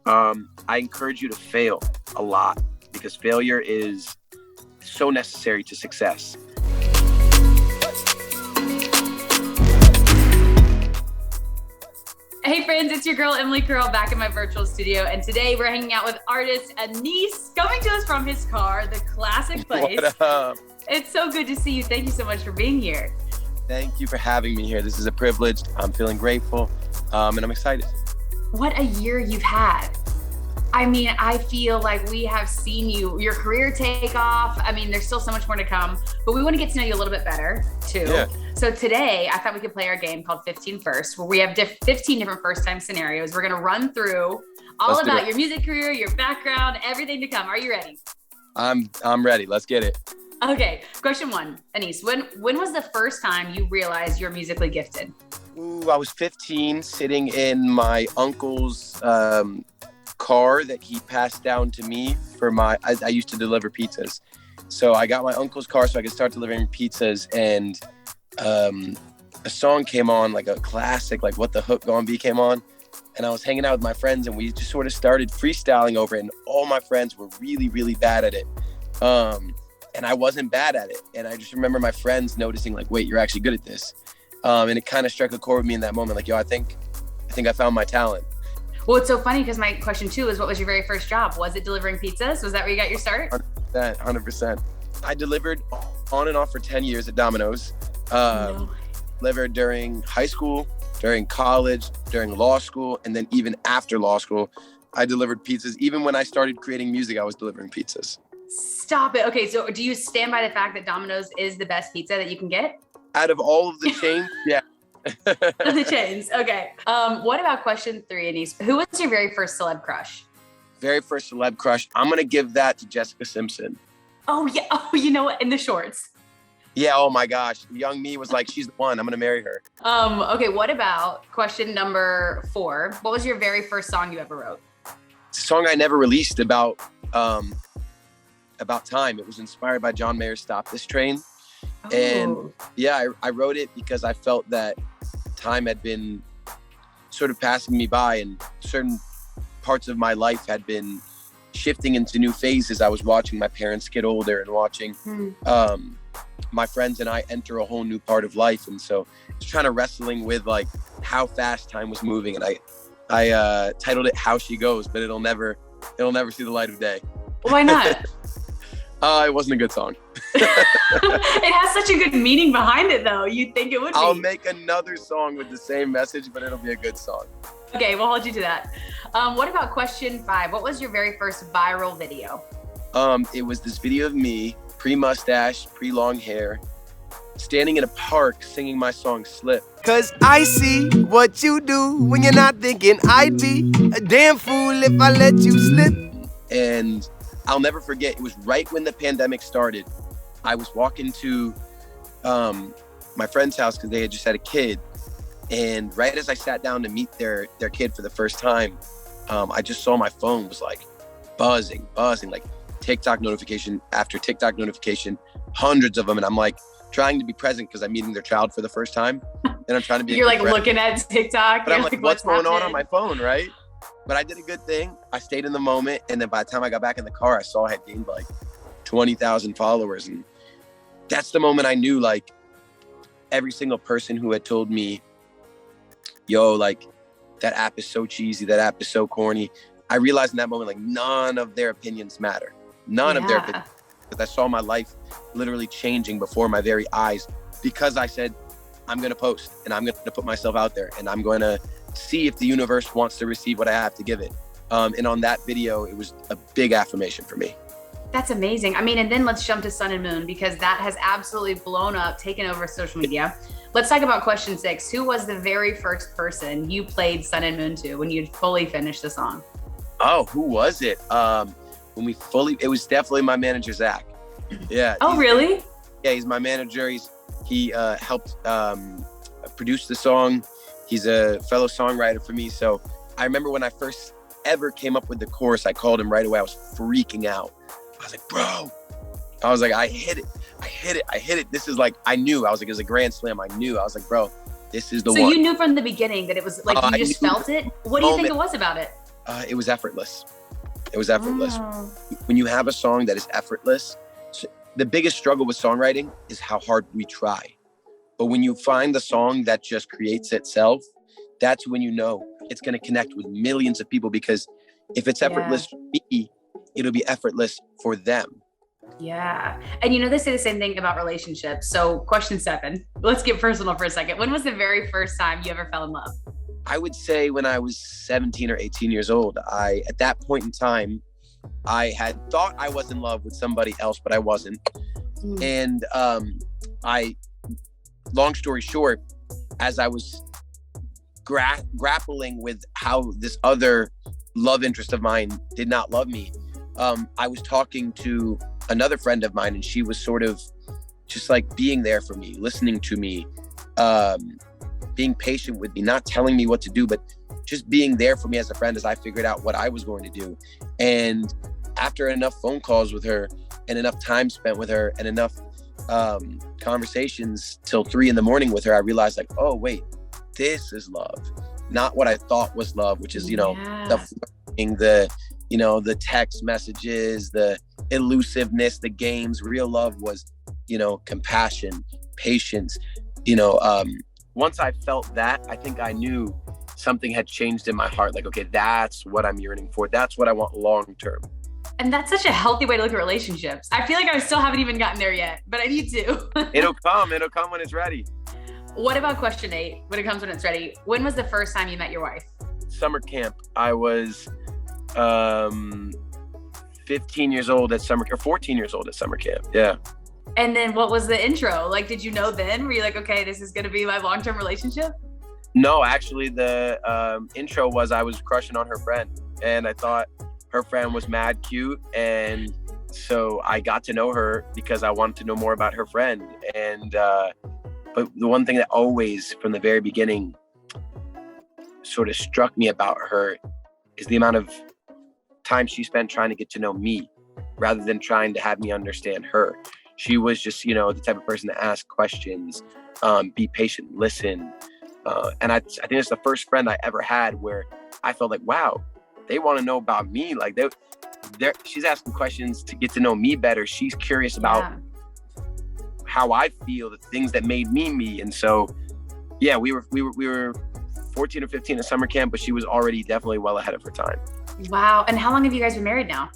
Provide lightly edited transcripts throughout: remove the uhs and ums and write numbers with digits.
I encourage you to fail a lot because failure is so necessary to success. Hey friends, it's your girl Emily Curl back in my virtual studio, and today we're hanging out with artist Anis, coming to us from his car, the classic place. What up? It's so good to see you. Thank you so much for being here. Thank you for having me here. This is a privilege. I'm feeling grateful, and I'm excited. What a year you've had. I mean, I feel like we have seen your career take off. I mean, there's still so much more to come, but we want to get to know you a little bit better too. Yeah. So today I thought we could play our game called 15 First, where we have 15 different first time scenarios. We're going to run through all about your music career, your background, everything to come. Are you ready? I'm ready. Let's get it. Okay. Question one, Anis, when was the first time you realized you're musically gifted? Ooh, I was 15, sitting in my uncle's car that he passed down to me for I used to deliver pizzas. So I got my uncle's car so I could start delivering pizzas, and a song came on, like a classic, like What the Hook Gonna Be came on. And I was hanging out with my friends and we just sort of started freestyling over it, and all my friends were really, really bad at it. And I wasn't bad at it. And I just remember my friends noticing, like, wait, you're actually good at this. And it kind of struck a chord with me in that moment. Like, yo, I think I found my talent. Well, it's so funny because my question two is, what was your very first job? Was it delivering pizzas? Was that where you got your start? 100%. I delivered on and off for 10 years at Domino's. Delivered during high school, during college, during law school, and then even after law school, I delivered pizzas. Even when I started creating music, I was delivering pizzas. Stop it. Okay, so do you stand by the fact that Domino's is the best pizza that you can get? Out of all of the chains, yeah. The chains, okay. What about question three, Anis? Who was your very first celeb crush? Very first celeb crush, I'm gonna give that to Jessica Simpson. Oh yeah, you know what, in the shorts. Yeah, oh my gosh. Young me was like, she's the one, I'm gonna marry her. Okay, what about question number 4? What was your very first song you ever wrote? It's a song I never released about time. It was inspired by John Mayer's Stop This Train. Oh. And yeah, I wrote it because I felt that time had been sort of passing me by, and certain parts of my life had been shifting into new phases. I was watching my parents get older and watching my friends and I enter a whole new part of life. And so just trying to wrestling with like how fast time was moving. And I titled it How She Goes, but it'll never see the light of day. Why not? It wasn't a good song. It has such a good meaning behind it though. You'd think it would be. I'll make another song with the same message, but it'll be a good song. Okay, we'll hold you to that. What about question 5? What was your very first viral video? It was this video of me, pre-mustache, pre-long hair, standing in a park singing my song Slip. Cause I see what you do when you're not thinking. I'd be a damn fool if I let you slip. And I'll never forget, it was right when the pandemic started. I was walking to my friend's house because they had just had a kid. And right as I sat down to meet their kid for the first time, I just saw my phone was like buzzing, like TikTok notification after TikTok notification, hundreds of them. And I'm like trying to be present because I'm meeting their child for the first time. And I'm trying to be You're like looking at TikTok. But I'm like, what's going on my phone, right? But I did a good thing. I stayed in the moment. And then by the time I got back in the car, I saw I had gained like 20,000 followers. And that's the moment I knew, like, every single person who had told me, yo, like, that app is so cheesy, that app is so corny. I realized in that moment, like, none of their opinions matter. None of their opinions. Because I saw my life literally changing before my very eyes because I said, I'm going to post and I'm going to put myself out there and I'm going to see if the universe wants to receive what I have to give it. And on that video, it was a big affirmation for me. That's amazing. I mean, and then let's jump to Sun and Moon because that has absolutely blown up, taken over social media. Let's talk about question 6. Who was the very first person you played Sun and Moon to when you'd fully finished the song? Oh, who was it? It was definitely my manager, Zach. Yeah. Oh, really? Yeah, he's my manager. He helped produce the song. He's a fellow songwriter for me. So I remember when I first ever came up with the chorus, I called him right away. I was freaking out. I was like, bro. I was like, I hit it. This is like, I knew. I was like, it was a grand slam. I knew. I was like, bro, this is the one. So you knew from the beginning that it was like, you just felt it? What do you think it was about it? It was effortless. It was effortless. Oh. When you have a song that is effortless, the biggest struggle with songwriting is how hard we try. But when you find the song that just creates itself, that's when you know it's going to connect with millions of people, because if it's effortless for me, it'll be effortless for them. Yeah. And they say the same thing about relationships. So question 7, let's get personal for a second. When was the very first time you ever fell in love? I would say when I was 17 or 18 years old. At that point in time, I had thought I was in love with somebody else, but I wasn't. And long story short, as I was grappling with how this other love interest of mine did not love me, I was talking to another friend of mine, and she was sort of just like being there for me, listening to me, being patient with me, not telling me what to do, but just being there for me as a friend as I figured out what I was going to do. And after enough phone calls with her and enough time spent with her and enough conversations till 3 a.m. with her, I realized like, oh wait, this is love, not what I thought was love, which is, the flirting, the text messages, the elusiveness, the games. Real love was, compassion, patience. Once I felt that, I think I knew something had changed in my heart. Like, okay, that's what I'm yearning for. That's what I want long-term. And that's such a healthy way to look at relationships. I feel like I still haven't even gotten there yet, but I need to. It'll come when it's ready. What about question 8? When it comes when it's ready, when was the first time you met your wife? Summer camp. I was 15 years old at summer, or 14 years old at summer camp. Yeah. And then what was the intro? Like, did you know then? Were you like, okay, this is going to be my long-term relationship? No, actually the intro was I was crushing on her friend, and I thought her friend was mad cute. And so I got to know her because I wanted to know more about her friend. And, but the one thing that always from the very beginning sort of struck me about her is the amount of time she spent trying to get to know me rather than trying to have me understand her. She was just, the type of person to ask questions, be patient, listen. And I think it's the first friend I ever had where I felt like, wow, they want to know about me. Like she's asking questions to get to know me better. She's curious about how I feel, the things that made me me. And so, yeah, we were 14 or 15 at summer camp, but she was already definitely well ahead of her time. Wow. And how long have you guys been married now?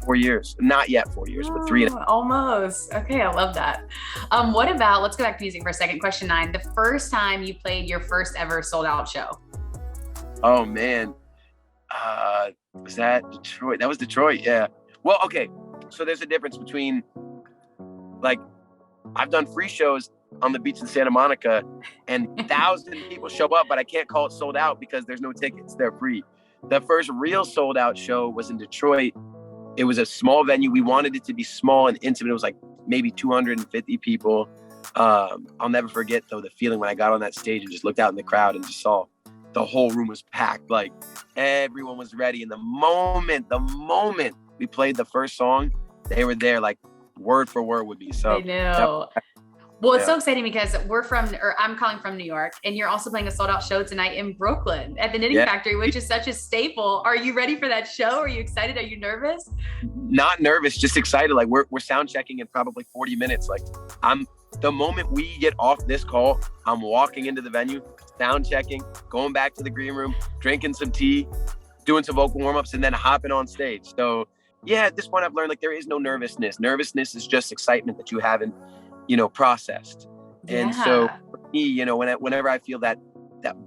4 years. Not yet 4 years, but 3.5. Almost. Okay, I love that. What about, let's go back to music for a second. Question 9, the first time you played your first ever sold out show? Oh man. Was that Detroit? That was Detroit, yeah. Well, okay. So there's a difference between, like, I've done free shows on the beach in Santa Monica and 1,000 people show up, but I can't call it sold out because there's no tickets. They're free. The first real sold out show was in Detroit. It was a small venue. We wanted it to be small and intimate. It was like maybe 250 people. I'll never forget though the feeling when I got on that stage and just looked out in the crowd and just saw the whole room was packed. Like everyone was ready. And the moment we played the first song, they were there like word for word with me. So I know. Well, it's so exciting because I'm calling from New York, and you're also playing a sold out show tonight in Brooklyn at the Knitting Factory, which is such a staple. Are you ready for that show? Are you excited? Are you nervous? Not nervous, just excited. Like we're sound checking in probably 40 minutes. Like the moment we get off this call, I'm walking into the venue, sound checking, going back to the green room, drinking some tea, doing some vocal warm-ups, and then hopping on stage. So yeah, at this point I've learned like there is no nervousness. Nervousness is just excitement that you haven't processed. And so for me, whenever I feel that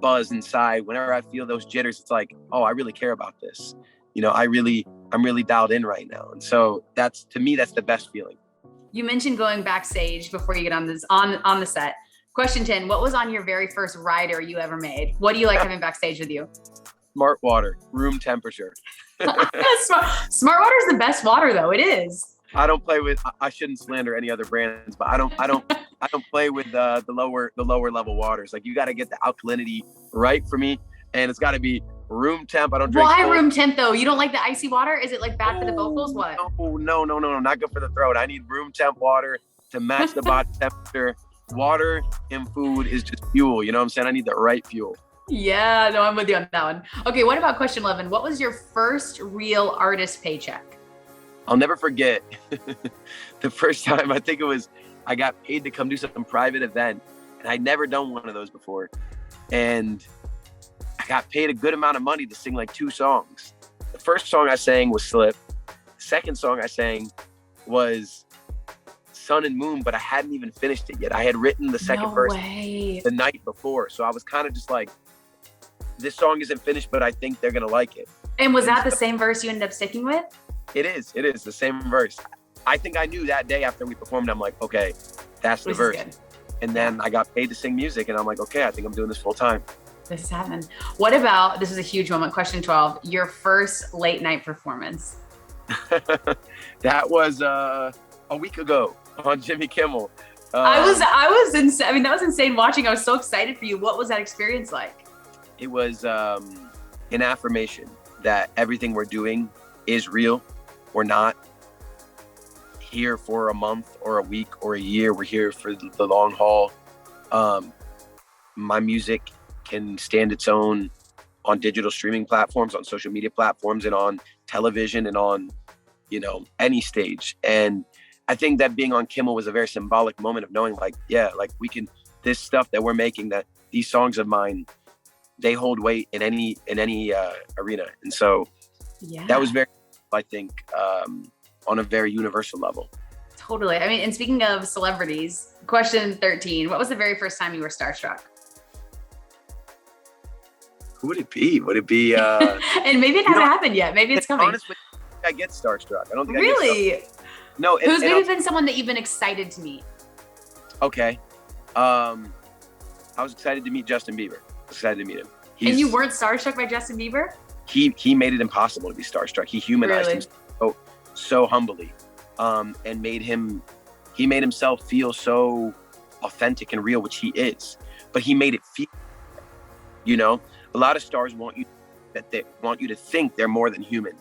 buzz inside, whenever I feel those jitters, it's like, oh, I really care about this. I'm really dialed in right now. And so to me, that's the best feeling. You mentioned going backstage before you get on the set. Question 10, what was on your very first rider you ever made? What do you like having backstage with you? Smart water, room temperature. Smart water is the best water though. It is. I don't play with. I shouldn't slander any other brands, but I don't play with the lower level waters. Like you got to get the alkalinity right for me, and it's got to be room temp. I don't drink. Why room temp though? You don't like the icy water? Is it like bad for the vocals? What? No, not good for the throat. I need room temp water to match the body temperature. Water and food is just fuel. You know what I'm saying? I need the right fuel. Yeah, no, I'm with you on that one. Okay, what about question 11? What was your first real artist paycheck? I'll never forget the first time, I think it was, I got paid to come do some private event, and I'd never done one of those before. And I got paid a good amount of money to sing like 2 songs. The first song I sang was Slip. The second song I sang was Sun and Moon, but I hadn't even finished it yet. I had written the second verse the night before. So I was kind of just like, this song isn't finished, but I think they're going to like it. And was that the same verse you ended up sticking with? It is the same verse. I think I knew that day after we performed, I'm like, okay, that's the verse. And then I got paid to sing music, and I'm like, okay, I think I'm doing this full time. This is happening. What about, this is a huge moment, question 12, your first late night performance? That was a week ago on Jimmy Kimmel. I was insane. I mean, that was insane watching. I was so excited for you. What was that experience like? It was an affirmation that everything we're doing is real. We're not here for a month or a week or a year. We're here for the long haul. My music can stand its own on digital streaming platforms, on social media platforms, and on television, and on, any stage. And I think that being on Kimmel was a very symbolic moment of knowing, like, yeah, like we can, this stuff that we're making, that these songs of mine, they hold weight in any arena. And so that was very, I think, on a very universal level. Totally. I mean, and speaking of celebrities, question 13, what was the very first time you were starstruck? Who would it be? Would it be? And maybe it hasn't happened yet. Maybe it's coming. Honestly, I get starstruck. I don't think really? I get starstruck. No. Who's maybe been someone that you've been excited to meet? Okay. I was excited to meet Justin Bieber. Excited to meet him. And you weren't starstruck by Justin Bieber? He made it impossible to be starstruck. He humanized him so humbly, and made himself feel so authentic and real, which he is. But he made it feel, a lot of stars want you to think they're more than human.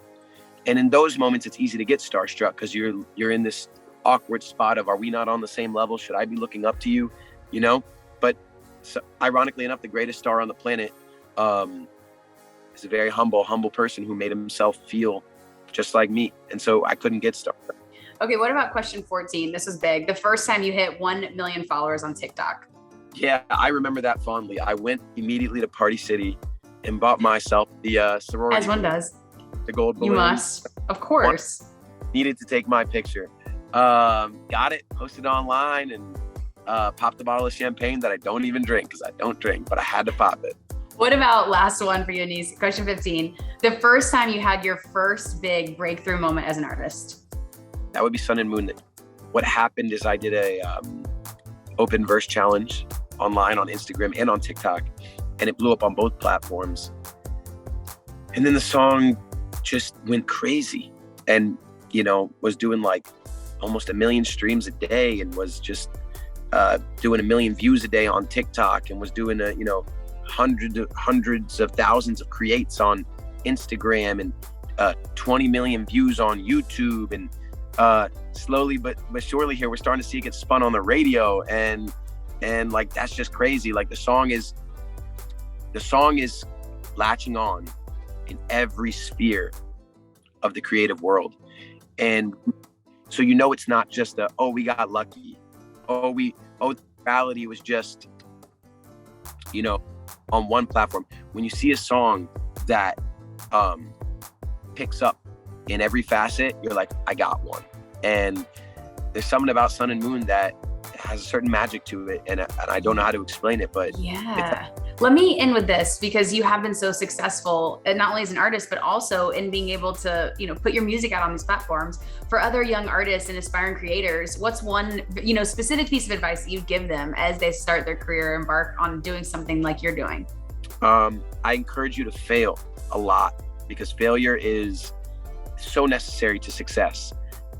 And in those moments, it's easy to get starstruck because you're in this awkward spot of, are we not on the same level? Should I be looking up to you? But ironically enough, the greatest star on the planet is a very humble person who made himself feel just like me. And so I couldn't get starstruck. Okay, what about question 14? This is big. The first time you hit 1 million followers on TikTok. Yeah, I remember that fondly. I went immediately to Party City and bought myself the sorority. As one does. The gold balloon. You must, of course. Needed to take my picture. Got it, posted online, and popped a bottle of champagne that I don't even drink because I don't drink, but I had to pop it. What about last one for you, Anise? Question 15. The first time you had your first big breakthrough moment as an artist. That would be Sun and Moon. What happened is I did a open verse challenge online on Instagram and on TikTok, and it blew up on both platforms. And then the song just went crazy, and was doing like almost 1 million streams a day, and was just doing 1 million views a day on TikTok, and was doing hundreds of thousands of creates on Instagram, and 20 million views on YouTube. And slowly but surely here we're starting to see it get spun on the radio, and like that's just crazy. Like the song is latching on in every sphere of the creative world. And so it's not just we got lucky, the reality was just on one platform. When you see a song that picks up in every facet, you're like, I got one. And there's something about Sun and Moon that has a certain magic to it, and I don't know how to explain it, but yeah. Let me end with this, because you have been so successful, and not only as an artist, but also in being able to, put your music out on these platforms. For other young artists and aspiring creators, what's one, specific piece of advice that you give them as they start their career, embark on doing something like you're doing? I encourage you to fail a lot, because failure is so necessary to success.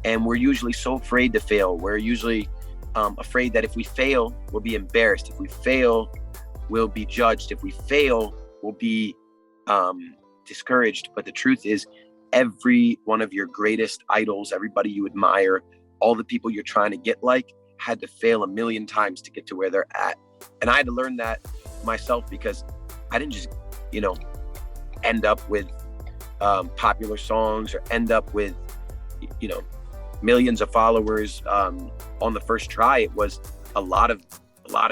And we're usually so afraid to fail. We're usually afraid that if we fail, we'll be embarrassed. If we fail, we'll be judged. If we fail, we'll be discouraged. But the truth is, every one of your greatest idols, everybody you admire, all the people you're trying to get like, had to fail 1 million times to get to where they're at. And I had to learn that myself, because I didn't just, you know, end up with popular songs or end up with, you know, millions of followers on the first try. It was a lot of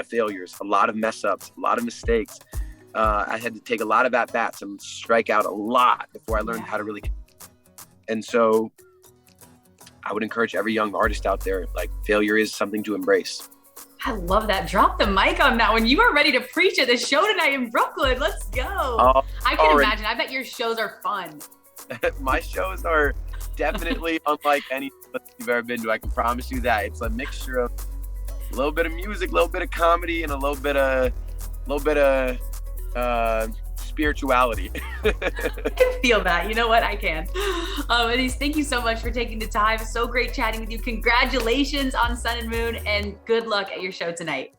failures, a lot of mess ups, a lot of mistakes. I had to take a lot of at bats and strike out a lot before I learned how to really. And so I would encourage every young artist out there, like, failure is something to embrace. I love that. Drop the mic on that one. You are ready to preach at the show tonight in Brooklyn. Let's go. I can imagine. I bet your shows are fun. My shows are definitely unlike any you've ever been to. I can promise you that. It's a mixture of a little bit of music, a little bit of comedy, and a little bit of spirituality. I can feel that. You know what? I can. Elise, thank you so much for taking the time. So great chatting with you. Congratulations on Sun and Moon, and good luck at your show tonight.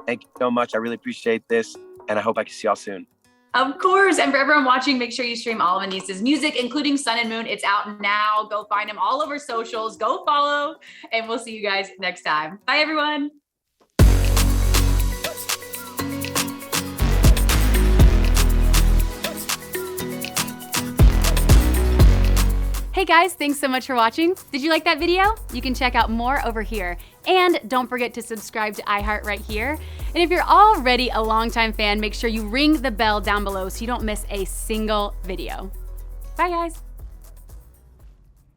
Thank you so much. I really appreciate this, and I hope I can see y'all soon. Of course. And for everyone watching, make sure you stream all of Anis's music, including Sun and Moon. It's out now. Go find him all over socials. Go follow, and we'll see you guys next time. Bye, everyone. Hey guys, thanks so much for watching. Did you like that video? You can check out more over here. And don't forget to subscribe to iHeart right here. And if you're already a longtime fan, make sure you ring the bell down below so you don't miss a single video. Bye guys.